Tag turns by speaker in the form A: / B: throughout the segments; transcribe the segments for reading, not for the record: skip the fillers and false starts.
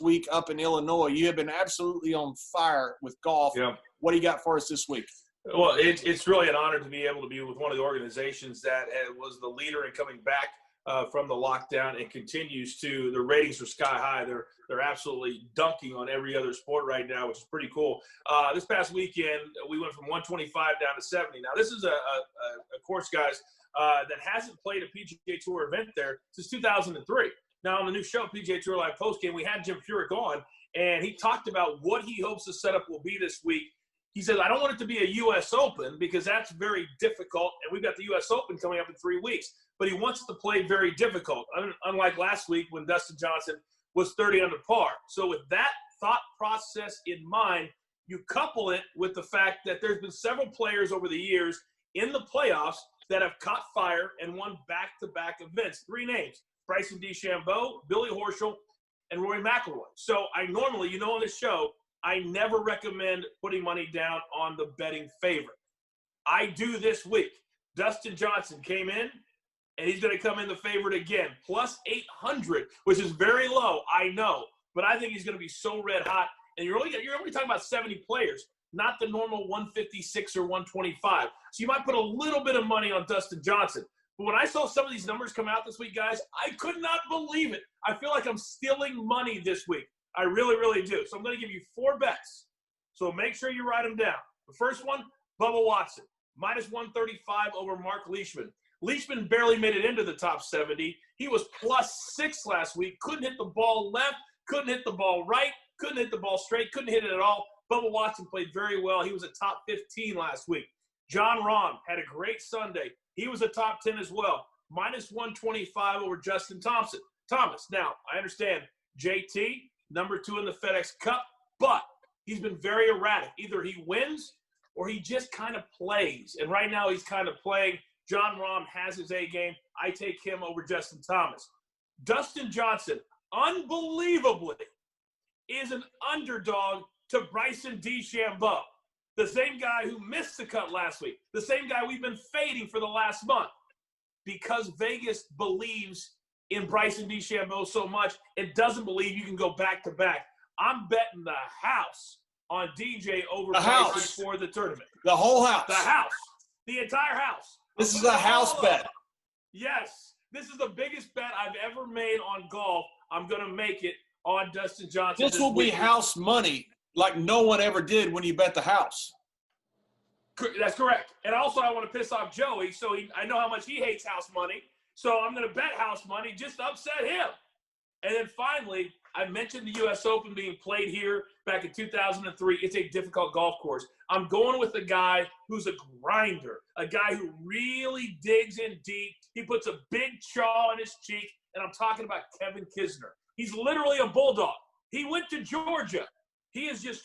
A: week up in Illinois. You have been absolutely on fire with golf.
B: Yeah.
A: What do you got for us this week?
B: Well, it's really an honor to be able to be with one of the organizations that was the leader in coming back from the lockdown and continues to. The ratings are sky high. They're absolutely dunking on every other sport right now, which is pretty cool. This past weekend, we went from 125 down to 70. Now, this is a course, guys, that hasn't played a PGA Tour event there since 2003. Now, on the new show, PGA Tour Live Postgame, we had Jim Furyk on, and he talked about what he hopes the setup will be this week. He says, I don't want it to be a U.S. Open because that's very difficult, and we've got the U.S. Open coming up in 3 weeks. But he wants to play very difficult, unlike last week when Dustin Johnson was 30 under par. So with that thought process in mind, you couple it with the fact that there's been several players over the years in the playoffs that have caught fire and won back-to-back events. 3 names, Bryson DeChambeau, Billy Horschel, and Rory McIlroy. So I normally, on this show, I never recommend putting money down on the betting favorite. I do this week. Dustin Johnson came in, and he's going to come in the favorite again, plus 800, which is very low, I know. But I think he's going to be so red hot. And you're only talking about 70 players, not the normal 156 or 125. So you might put a little bit of money on Dustin Johnson. But when I saw some of these numbers come out this week, guys, I could not believe it. I feel like I'm stealing money this week. I really, really do. So I'm going to give you 4 bets. So make sure you write them down. The first one, Bubba Watson, minus 135 over Mark Leishman. Leishman barely made it into the top 70. He was plus 6 last week. Couldn't hit the ball left, couldn't hit the ball right, couldn't hit the ball straight, couldn't hit it at all. Bubba Watson played very well. He was a top 15 last week. John Rahm had a great Sunday. He was a top 10 as well. Minus 125 over Justin Thomas. Now, I understand JT, number 2 in the FedEx Cup, but he's been very erratic. Either he wins or he just kind of plays. And right now he's kind of playing. John Rahm has his A game. I take him over Justin Thomas. Dustin Johnson, unbelievably, is an underdog to Bryson DeChambeau, the same guy who missed the cut last week, the same guy we've been fading for the last month. Because Vegas believes in Bryson DeChambeau so much, it doesn't believe you can go back-to-back. I'm betting the house on DJ over Bryson for the tournament.
A: The whole house.
B: The house. The entire house.
A: This is a house bet.
B: Yes. This is the biggest bet I've ever made on golf. I'm going to make it on Dustin Johnson.
A: This will be house money like no one ever did when you bet the house.
B: That's correct. And also I want to piss off Joey, so I know how much he hates house money. So I'm going to bet house money just to upset him. And then finally, I mentioned the U.S. Open being played here back in 2003. It's a difficult golf course. I'm going with a guy who's a grinder, a guy who really digs in deep. He puts a big chaw on his cheek, and I'm talking about Kevin Kisner. He's literally a bulldog. He went to Georgia. He is just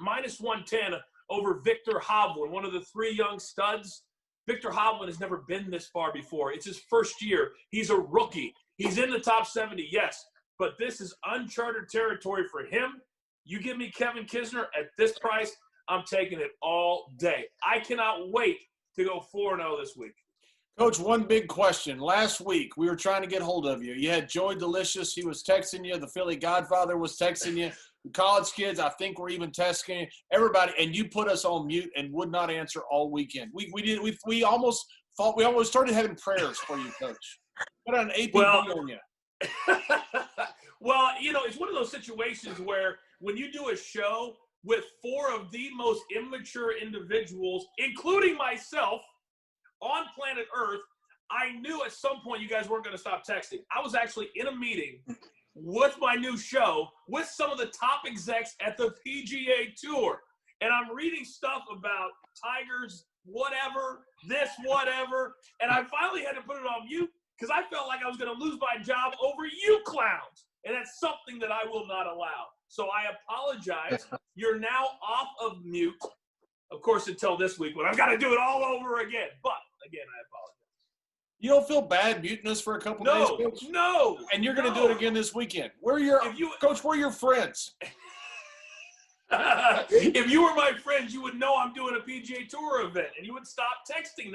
B: minus 110 over Victor Hovland, one of the 3 young studs. Victor Hovland has never been this far before. It's his first year. He's a rookie. He's in the top 70, yes, but this is uncharted territory for him. You give me Kevin Kisner at this price, I'm taking it all day. I cannot wait to go 4-0 this week.
A: Coach, one big question. Last week, we were trying to get hold of you. You had Joey Delicious. He was texting you. The Philly Godfather was texting you. The college kids, I think, were even texting you. Everybody, and you put us on mute and would not answer all weekend. We almost thought we almost started having prayers for you, Coach. Put an APB on you.
B: Well, it's one of those situations where when you do a show with 4 of the most immature individuals, including myself, on planet Earth, I knew at some point you guys weren't going to stop texting. I was actually in a meeting with my new show with some of the top execs at the PGA Tour. And I'm reading stuff about Tigers, whatever, this, whatever. And I finally had to put it on mute because I felt like I was going to lose my job over you clowns. And that's something that I will not allow. So I apologize. You're now off of mute. Of course, until this week when I've got to do it all over again. But, again, I apologize.
A: You don't feel bad muting us for a couple days, Coach?
B: No.
A: And you're going to do it again this weekend. Coach, we're your friends.
B: If you were my friends, you would know I'm doing a PGA Tour event, and you would stop texting that.